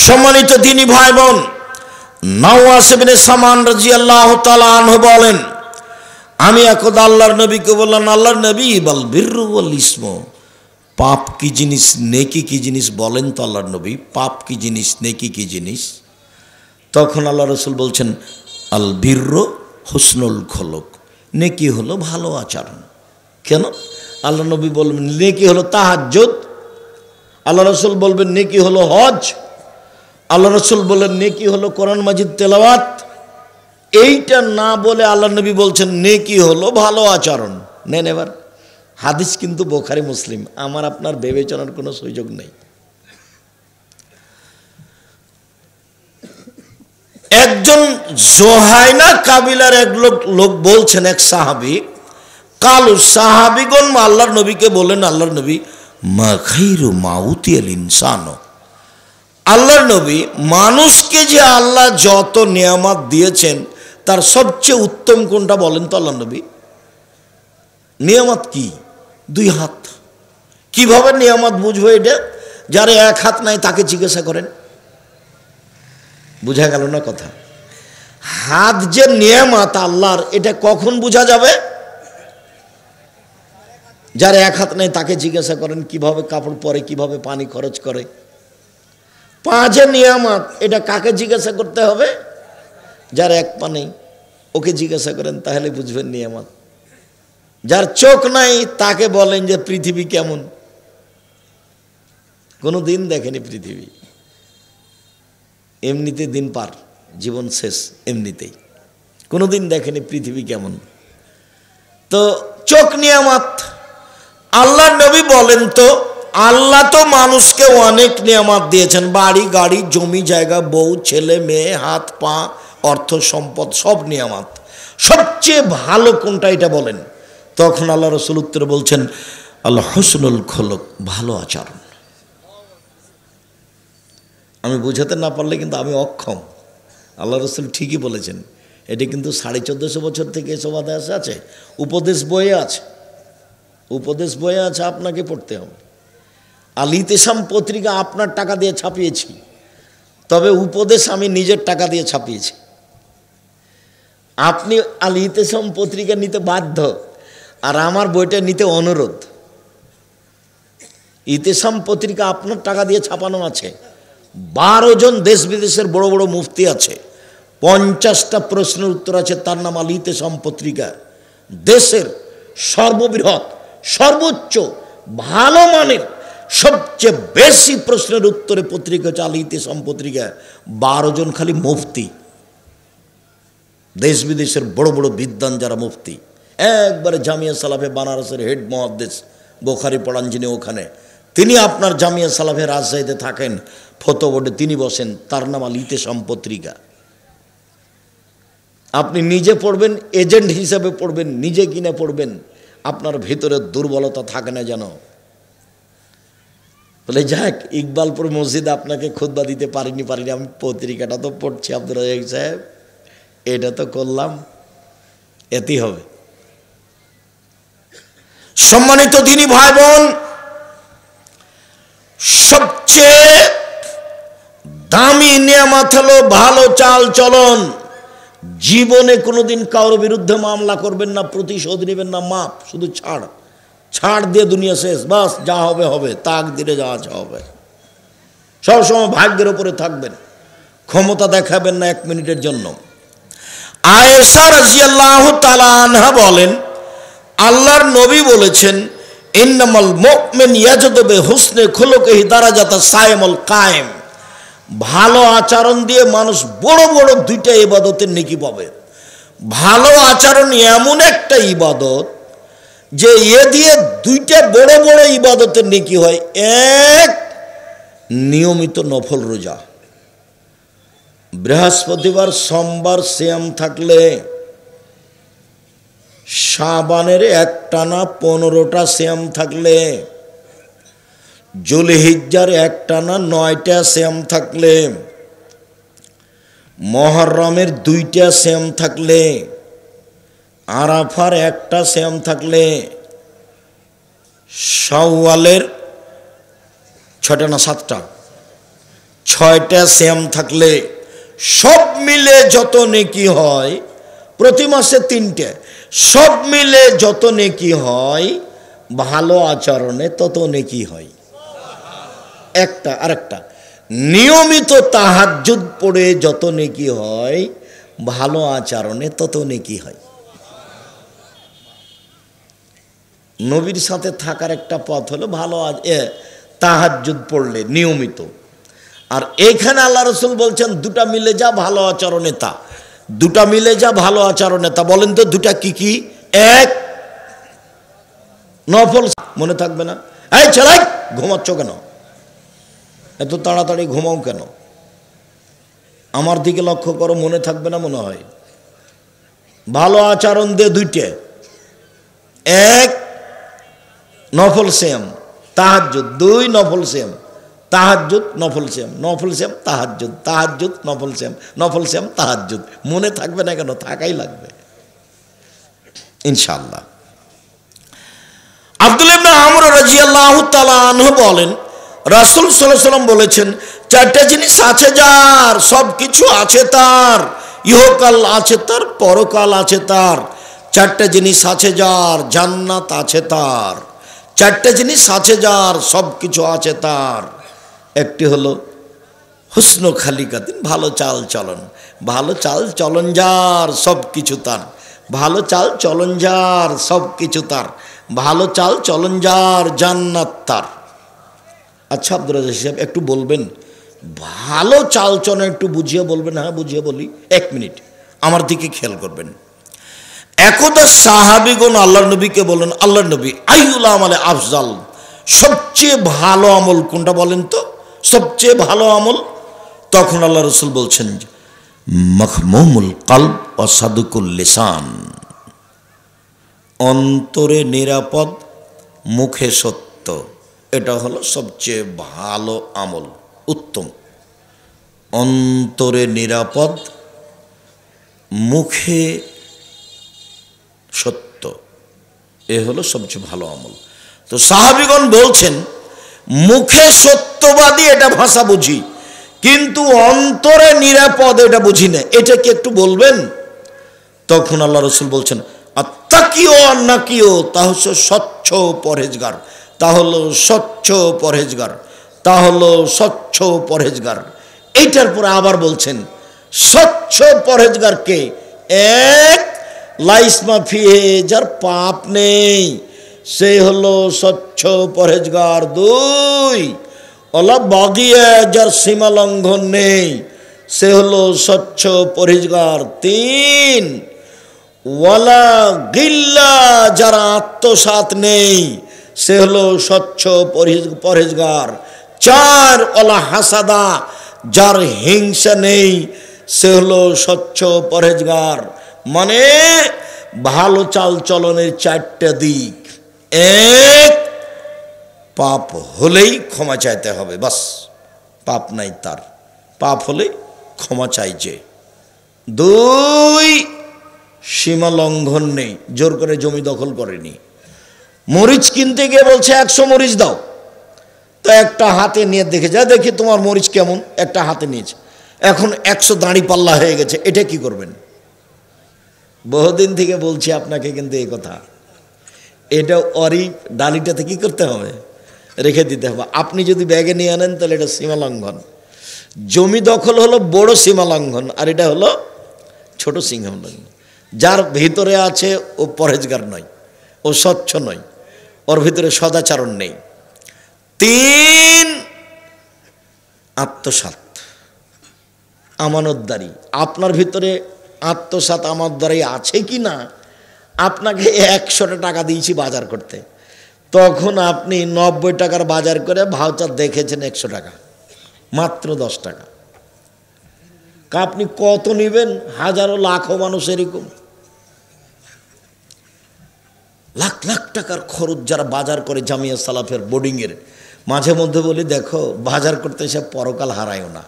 সম্মানিত দিনী ভাই বোন, নওয়াস ইবনে সামান রাদিয়াল্লাহু তাআলা আনহু বলেন, আমি একদা আল্লাহর নবীকে বললাম, আল্লাহর নবী বল বিররু ওয়াল ইসমু, পাপ কি জিনিস, নেকি কি জিনিস বলেন তো আল্লাহর নবী, পাপ কি জিনিস, নেকি কি জিনিস? তখন আল্লাহ রাসূল বলছেন, আল বিররু হুসনুল খুলুক, নেকি হলো ভালো আচরণ। কেন? আল্লাহ নবী বলবেন নেকি হলো তাহাজ্জুদ, আল্লাহ রাসূল বলবেন নেকি হলো হজ, আল্লাহ রাসূল বলেন নেকি হলো কোরআন মাজিদ তেলাওয়াত। এইটা না বলে আল্লাহ নবী বলছেন নেকি হলো ভালো আচরণ। নেন এবার হাদিস কিন্তু বুখারী মুসলিম, আমার আপনার বিবেচনার কোনো সুযোগ নেই। একজন জোহাইনা কাবিলার এক লোক বলছেন, এক সাহাবী, কালু সাহাবীগণ আল্লাহর নবীকে বলেন, আল্লাহর নবী মা খাইরু মাউতিয়াল ইনসান, আল্লাহর নবী মানুষকে যে আল্লাহ যত নিয়ামত দিয়েছেন তার সবচেয়ে উত্তম কোনটা বলেন তো আল্লাহর নবী? নিয়ামত কি? দুই হাত। কিভাবে নিয়ামত বুঝবো এটা? যার এক হাত নাই তাকে জিজ্ঞাসা করেন। বুঝা গেল না কথা? হাত যে নিয়ামত আল্লাহর, এটা কখন বোঝা যাবে? যার এক হাত নেই তাকে জিজ্ঞাসা করেন কিভাবে কাপড় পরে, কিভাবে পানি খরচ করে। পা যে নিয়ামত, এটা কাকে জিজ্ঞাসা করতে হবে? যার এক পা নেই ওকে জিজ্ঞাসা করেন, তাহলে বুঝবেন নিয়ামত। যার চোখ নাই তাকে বলেন যে পৃথিবী কেমন, কোনো দিন দেখেনি পৃথিবী, এমনিতে দিন পার, জীবন শেষ এমনিতেই, কোনো দিন দেখেনি পৃথিবী কেমন। তো চোখ নিয়ামত। আল্লাহ নবী বলেন তো আল্লাহ তো মানুষকে অনেক নিয়ামত দিয়েছেন, বাড়ি গাড়ি জমি জায়গা বউ ছেলে মেয়ে হাত পা অর্থ সম্পদ সব নিয়ামত। সবচেয়ে ভালো কোনটা এটা বলেন? তখন আল্লাহ রাসূল উত্তরে বলছেন আল্লাহ হুসনুল খুলুক, ভালো আচরণ। আমি বুঝাতে না পারলে কিন্তু আমি অক্ষম। আল্লাহ রাসূল ঠিকই বলেছেন। এটি কিন্তু 1450 বছর থেকে এসব আদেশ আছে, উপদেশ বইয়ে আছে, উপদেশ বইয়ে আছে, আপনাকে পড়তে হবে। আল ইতিসাম পত্রিকা আপনার টাকা দিয়ে ছাপিয়েছি, তবে উপদেশ আমি নিজের টাকা দিয়ে ছাপিয়েছি। আপনি আল ইতিসাম পত্রিকা নিতে বাধ্য, আর আমার বইটা নিতে অনুরোধ। ইতিসাম পত্রিকা আপনার টাকা দিয়ে ছাপানো আছে। 12 জন দেশ বিদেশের বড় বড় মুফতি আছে, 50টা প্রশ্নের উত্তর আছে, তার নাম আল ইতিসাম পত্রিকা। দেশের সর্ববৃহৎ সর্বোচ্চ ভালো মানের সবচেয়ে বেশি প্রশ্নের উত্তরে পত্রিকা হচ্ছে আল ইতিসাম পত্রিকা। 12 জন খালি মুফতি, দেশ বিদেশের বড় বড় বিদ্বান যারা মুফতি, একবারে জামিয়া সালাফে বানারসের হেড মুহাদ্দিস, বুখারী পড়ান যিনি ওখানে, তিনি আপনার জামিয়া সালাফে রাজশাহীতে থাকেন, ফতোয়া বোর্ডে তিনি বসেন, তার নাম আল ইতিসাম পত্রিকা। আপনি নিজে পড়বেন, এজেন্ট হিসাবে পড়বেন, নিজে কিনে পড়বেন, আপনার ভিতরে দুর্বলতা থাকে না যেন। বলে যাক, ইকবালপুর মসজিদে আপনাকে খুতবা দিতে পারিনি, আমি পত্রিকাটা তো পড়ছি আব্দুর রাজ্জাক সাহেব, এটা তো করলাম, এতেই হবে। সম্মানিত দিনী ভাই বোন, সবচেয়ে দামি নিয়ামত হলো ভালো চাল চলন। জীবনে কোনোদিন কারোর বিরুদ্ধে মামলা করবেন না, প্রতিশোধ নেবেন না, মাপ, শুধু ছাড়, ছাড় দিয়ে দুনিয়া শেষ, বাস যা হবে হবে, তাকদিরে যা আছে হবে। সবসময় ভাগ্যের উপরে থাকবেন, ক্ষমতা দেখাবেন না 1 মিনিটের জন্য। আয়েশা রাদিয়াল্লাহু তাআলা আনহা বলেন, আল্লাহর নবী বলেছেন, ইন্নামাল মুমিন ইয়াজদু বিহুসনি খুলুকিহি দারাজাতা সাইমুল কায়েম। ভালো আচরণ দিয়ে মানুষ বড় বড় 2টা ইবাদতের নেকি পাবে। ভালো আচরণ এমন একটা ইবাদত যে এ দিয়ে 2টা বড় বড় ইবাদতের নেকি হয়। এক, নিয়মিত নফল রোজা, বৃহস্পতিবার সোমবার সিয়াম থাকলে, শাবানের একটানা 15টা সিয়াম থাকলে, জুলহিজ্জার একটানা 9টা সিয়াম থাকলে, মুহররমের 2টা সিয়াম থাকলে, আরাফার 1টা সিয়াম থাকলে, শাওয়ালের 6টা না 7টা, 6টা সিয়াম থাকলে সব মিলে যত নেকি হয়, প্রতি মাসে 3টে, সব মিলে যত নেকি হয় ভালো আচরণে তত নেকি হয়। আরেকটা নিয়মিত তাহাজ্জুদ পড়ে যত নেকি হয় ভালো আচরণে তত নেকি হয়। নবীর সাথে থাকার একটা পথ হলো ভালো তাহাজ্জুদ পড়লে নিয়মিত। আর এইখানে আল্লাহ রসুল বলছেন দুটা মিলে যা ভালো আচরণে তা, দুটা মিলে যা ভালো আচরণে তা। বলেন তো দুটা কি কি? এক, নফল। মনে থাকবে না? এই ছেলে ঘুমাচ্ছ কেন? এত তাড়াতাড়ি ঘুমাও কেন? আমার দিকে লক্ষ্য করো, মনে থাকবে না মনে হয়? ভালো আচরণ দিয়ে 2টে, এক নফল সিয়াম তাহাজ্জুদ, 2 নফল সিয়াম তাহাজ্জুদ নফল সিয়াম, নফল সিয়াম তাহাজ্জুদ, তাহাজ্জুদ নফল সিয়াম, নফল সিয়াম তাহাজ্জুদ। মনে থাকবে না কেন? থাকাই লাগবে ইনশাআল্লাহ। আব্দুল্লাহ ইবনে আমর রাদিয়াল্লাহু তাআলা আনহু বলেন, রাসূল সাল্লাল্লাহু আলাইহি ওয়াসাল্লাম বলেছেন, 4টা জিনিস আছে যার, সব কিছু আছে তার, ইহকাল আছে তার, পরকাল আছে তার। 4টা জিনিস আছে যার, জান্নাত আছে তার। 4টা জিনিস আছে যার, সব কিছু আছে তার। একটি হলো হুসনু খালিকাতিন, ভালো চাল চলন। ভালো চাল চলন যার, সব কিছু তার। ভালো চাল চলন যার, সব কিছু তার। ভালো চাল চলন যার, জান্নাত তার। আচ্ছা আব্দুর রাজ্জাক সাহেব একটু বলবেন, ভালো চাল চলন একটু বুঝিয়ে বলবেন? হ্যাঁ বুঝিয়ে বলি, 1 মিনিট আমার দিকে খেয়াল করবেন। একদা সাহাবীগণ আল্লাহর নবীকে বলেন, আল্লাহর নবী আইয়ুল আমালে আফজাল, সবচেয়ে ভালো আমল কোনটা বলেন তো, সবচেয়ে ভালো আমল? তখন আল্লাহ রসুল বলছেন, মাখমুমুল কলব ও সাদুকুল লিসান, অন্তরে নিরাপদ, মুখে সত্য। এটা হলো সবচেয়ে ভালো আমল, উত্তম। অন্তরে নিরাপদ, মুখে সত্য, এ হলো সবচেয়ে ভালো আমল। তো সাহাবীগণ বলছেন, মুখে সত্যবাদী এটা ভাষা বুঝি, কিন্তু অন্তরে নিরাপদ এটা বুঝি না, এটা কি একটু বলবেন? তখন আল্লাহ রসুল বলছেন, আত্তাকিও নাকিও, তা হচ্ছে স্বচ্ছ পরহেজগার, তা হলো স্বচ্ছ পরহেজগার, তা হলো স্বচ্ছ পরহেজগার। এইটার পরে আবার বলছেন, স্বচ্ছ পরহেজগারকে এক, লাইসমা ফিহে, যার পাপ নেই সে হলো স্বচ্ছ পরহেজগার। 2, ওলা বাগিয়া, যার সীমা লঙ্ঘন নেই সে হলো স্বচ্ছ পরহেজগার। 3, ওয়ালা গিল্লা, যার আত্মসাৎ নেই সে হলো স্বচ্ছ পরহেজগার। 4, ওলা হাসাদা, যার হিংসা নেই সে হলো স্বচ্ছ পরহেজগার। মানে ভালো চাল চলনের 4টা দিক। 1, পাপ হলেই ক্ষমা চাইতে হবে, বাস। পাপ নাই তার, পাপ হলেই ক্ষমা চাইছে। 2, সীমা লঙ্ঘন নেই, জোর করে জমি দখল করেনি। মরিচ কিনতে গিয়ে বলছে 100 মরিচ দাও, তো একটা হাতে নিয়ে দেখে যা, দেখি তোমার মরিচ কেমন, একটা হাতে নিয়েছে, এখন 100 দাঁড়ি পাল্লা হয়ে গেছে, এটা কি করবেন? বহুদিন থেকে বলছি আপনাকে, কিন্তু এই কথা, এটা অরি ডালিটাতে কি করতে হবে? রেখে দিতে হবে। আপনি যদি ব্যাগে নিয়ে আনেন তাহলে এটা সীমা লঙ্ঘন। জমি দখল হলো বড় সীমা লঙ্ঘন, আর এটা হলো ছোট সীমা লঙ্ঘন। যার ভিতরে আছে ও পরহেজগার নয়, ও স্বচ্ছ নয়, ওর ভিতরে সদাচরণ নেই। 3, আত্মসাৎ, আমানতদারি। আপনার ভিতরে আত্মসাৎ আমানতদারি আছে কি না? আপনাকে 100 টাকা দিয়েছি বাজার করতে, তখন আপনি 90 টাকার বাজার করে ভাউচার দেখেছেন 100 টাকা, মাত্র 10 টাকা। আপনি কত নেবেন? হাজারো লাখো মানুষ এরকম, লাখ লাখ টাকার খরচ যারা বাজার করে জামিয়া সালাফের বোর্ডিংয়ের। মাঝে মধ্যে বলি, দেখো বাজার করতে এসে পরকাল হারায়ও না।